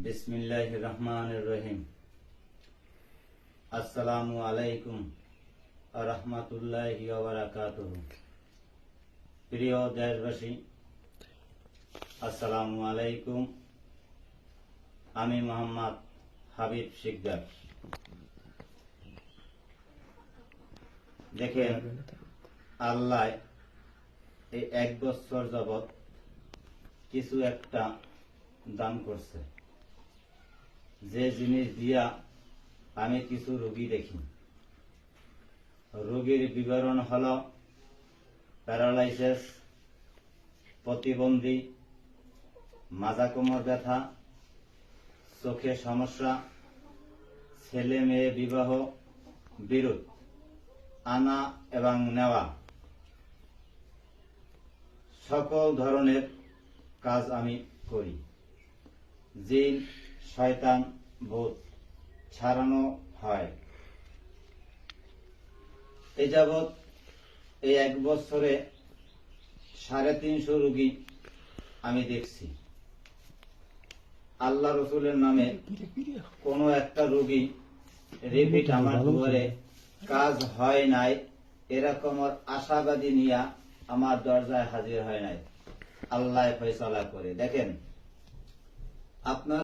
বিসমিল্লাহির রহমানির রহিম। আসসালামু আলাইকুম ওয়া রাহমাতুল্লাহি ওয়া বারাকাতুহু। প্রিয় দেশবাসী, আসসালামু আলাইকুম। আমি মোহাম্মদ হাবিব শিকদার। দেখেন, আল্লাহ এই 1 বছর যাবৎ কিছু একটা দান করছে, যে জিনিস দিয়া আমি কিছু রোগী দেখি। রোগীর বিবরণ হল প্যারালাইসিস, প্রতিবন্ধী, মাজা কোমর ব্যথা, চোখে সমস্যা, ছেলে মেয়ে বিবাহ বিরোধ, আনা এবং নেওয়া, সকল ধরনের কাজ আমি করি। জিন, শয়তান, ভূত ছাড়ানো হয়। এই যাবৎ এই 1 বছরে 350 রোগী আমি দেখছি। আল্লাহ রসুলের নামে কোনো একটা রোগী রিপিট আমার দুয়ারে কাজ হয় নাই, এরকম আশাবাদী নিয়া আমার দরজায় হাজির হয় নাই। আল্লাহ ফয়সালা করে। দেখেন, আপনার